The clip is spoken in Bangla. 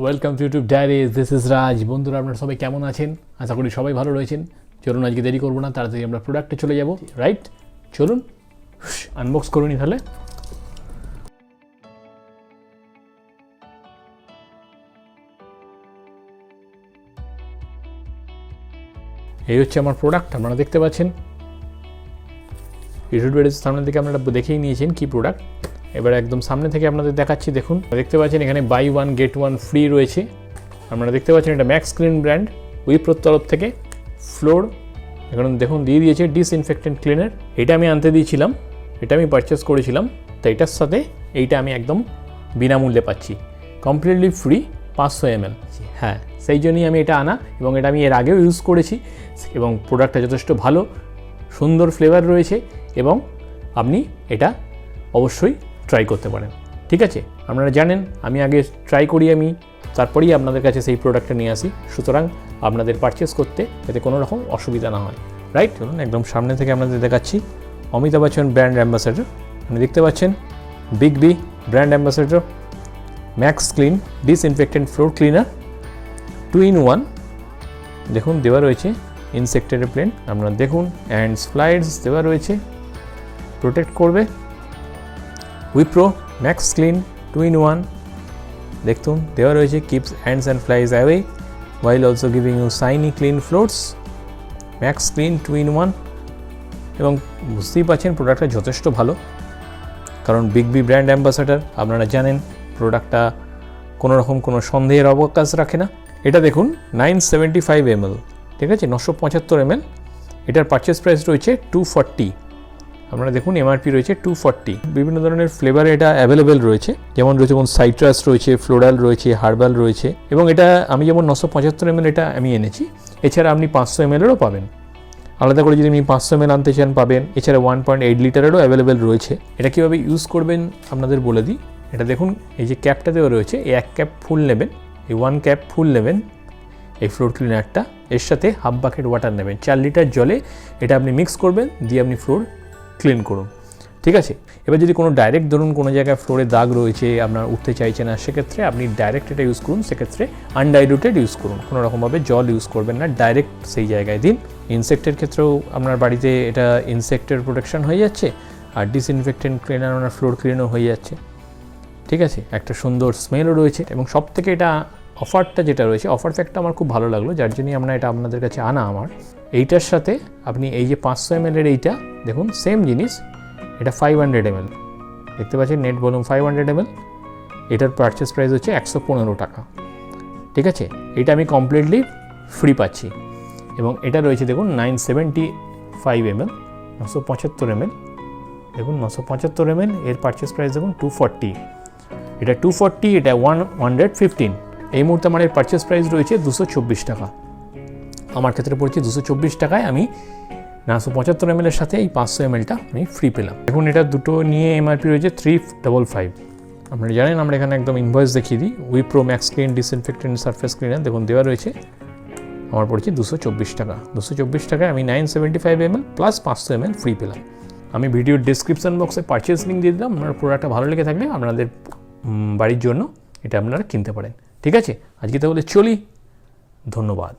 Welcome to YouTube diaries, this is Raj. বন্ধুরা, আপনারা সবাই কেমন আছেন? আশা করি সবাই ভালো রয়েছেন। চলুন আজকে দেরি করবো না, তাড়াতাড়ি আমরা প্রোডাক্টে চলে যাব। রাইট, চলুন আনবক্স করে নিই তাহলে। এই হচ্ছে আমার প্রোডাক্ট, আপনারা দেখতে পাচ্ছেন। ইউটিউব ডায়েরিজ সামনে থেকে আপনারা দেখেই নিয়েছেন কি প্রোডাক্ট। এবার একদম সামনে থেকে আপনাদের দেখাচ্ছি। দেখুন, দেখতে পাচ্ছেন এখানে buy one get one free রয়েছে। আপনারা দেখতে পাচ্ছেন এটা ম্যাক্স ক্লিন ব্র্যান্ড উইপ্রোর তরফ থেকে ফ্লোর এখানে দেখুন দিয়ে দিয়েছে ডিসইনফেক্টেন্ট ক্লিনার। এটা আমি আনতে দিয়েছিলাম, এটা আমি পারচেস করেছিলাম, তো এটার সাথে এইটা আমি একদম বিনামূল্যে পাচ্ছি, কমপ্লিটলি ফ্রি 500 ml। হ্যাঁ, সেই জন্যই আমি এটা আনা, এবং এটা আমি এর আগেও ইউজ করেছি, এবং প্রোডাক্টটা যথেষ্ট ভালো, সুন্দর ফ্লেভার রয়েছে, এবং আপনি এটা অবশ্যই ট্রাই করতে পারেন। ঠিক আছে, আপনারা জানেন আমি আগে ট্রাই করি, আমি তারপরেই আপনাদের কাছে সেই প্রোডাক্টটা নিয়ে আসি, সুতরাং আপনাদের পারচেস করতে যাতে কোনো রকম অসুবিধা না হয়। রাইট, চলুন একদম সামনে থেকে আপনাদের দেখাচ্ছি। অমিতাভ বচ্চন ব্র্যান্ড অ্যাম্বাসেডর, আপনি দেখতে পাচ্ছেন big B brand ambassador max clean disinfectant floor cleaner 2-in-1। দেখুন দেওয়া রয়েছে ইনসেক্টেড রিপেলেন্ট, আপনারা দেখুন, অ্যান্ড স্লাইডস দেওয়া রয়েছে, প্রোটেক্ট করবে। উইপ্রো ম্যাক্স ক্লিন 2-in-1 দেখুন দেওয়া রয়েছে, keeps ants and flies away while also giving you shiny clean floors, max clean 2-in-1। এবং বুঝতেই পারছেন প্রোডাক্টটা যথেষ্ট ভালো, কারণ বিগ বি ব্র্যান্ড অ্যাম্বাসেডর, আপনারা জানেন প্রোডাক্টটা কোনো রকম কোনো সন্দেহের অবকাশ রাখে না। এটা দেখুন 975 ml, ঠিক আছে, 975 ml। এটার পারচেস প্রাইস রয়েছে 240। আপনারা দেখুন এমআরপি রয়েছে 240। বিভিন্ন ধরনের ফ্লেভারে এটা অ্যাভেলেবেল রয়েছে, যেমন রয়েছে যেমন সাইট্রাস রয়েছে, ফ্লোরাল রয়েছে, হার্বাল রয়েছে, এবং এটা আমি যেমন 975 ml এটা আমি এনেছি। এছাড়া আপনি 500 ml-এরও পাবেন, আলাদা করে যদি আপনি 500 ml আনতে চান পাবেন। এছাড়া 1.8 লিটারেরও অ্যাভেলেবেল রয়েছে। এটা কীভাবে ইউজ করবেন আপনাদের বলে দিই। এটা দেখুন এই যে ক্যাপটা দেওয়া রয়েছে, এই 1 ক্যাপ ফুল নেবেন, এই 1 ক্যাপ ফুল নেবেন এই ফ্লোর ক্লিনারটা, এর সাথে হাফ বাকেট ওয়াটার নেবেন, 4 লিটার জলে এটা আপনি মিক্স করবেন, দিয়ে আপনি ফ্লোর ক্লিন করুন। ঠিক আছে, এবার যদি কোনো ডাইরেক্ট ধরুন কোনো জায়গায় ফ্লোরে দাগ রয়েছে, আপনার উঠতে চাইছে না, সেক্ষেত্রে আপনি ডাইরেক্ট এটা ইউজ করুন। সেক্ষেত্রে আনডাইলুটেড ইউজ করুন, কোনো রকমভাবে জল ইউজ করবেন না, ডাইরেক্ট সেই জায়গায় দিন। ইনসেক্টের ক্ষেত্রেও আপনার বাড়িতে এটা ইনসেক্টের প্রোটেকশন হয়ে যাচ্ছে, আর ডিসইনফেক্টেন্ট ক্লিনার আপনার ফ্লোর ক্লিনও হয়ে যাচ্ছে। ঠিক আছে, একটা সুন্দর স্মেলও রয়েছে, এবং সব থেকে এটা অফারটা যেটা রয়েছে, অফার ফ্যাক্টটা আমার খুব ভালো লাগলো, যার জন্যই আমরা এটা আপনাদের কাছে আনা। আমার এইটার সাথে আপনি এই যে 500 ml-এর এইটা দেখুন, সেম জিনিস, এটা 500 ml, দেখতে পাচ্ছেন নেট ভলিউম 500 ml। এটার পারচেস প্রাইস হচ্ছে 115 টাকা। ঠিক আছে, এটা আমি কমপ্লিটলি ফ্রি পাচ্ছি, এবং এটা রয়েছে দেখুন 975 ml, 975 ml, দেখুন 975 ml, এর পারচেস প্রাইস দেখুন 240। এটা 240, এটা 115। এই মুহূর্তে আমার এর পারচেস প্রাইস রয়েছে 224 টাকা। আমার ক্ষেত্রে পড়ছে 224 টাকায় আমি 975 ml-এর সাথে এই 500 ml-টা আমি ফ্রি পেলাম। এখন এটা দুটো নিয়ে এমআরপি রয়েছে 355। আপনারা জানেন আমরা এখানে একদম ইনভয়েস দেখিয়ে দিই। Wipro max clean disinfectant surface cleaner দেখুন দেওয়া রয়েছে, আমার পড়ছে 224 টাকা। 224 টাকায় আমি 975 ml প্লাস 500 ml ফ্রি পেলাম। আমি ভিডিওর ডিসক্রিপশন বক্সে পারচেস লিঙ্ক দিয়ে দিলাম, আপনার প্রোডাক্টটা ভালো লেগে থাকলে আপনাদের বাড়ির জন্য এটা আপনারা কিনতে পারেন। ঠিক আছে, আজকে তাহলে চলি, ধন্যবাদ।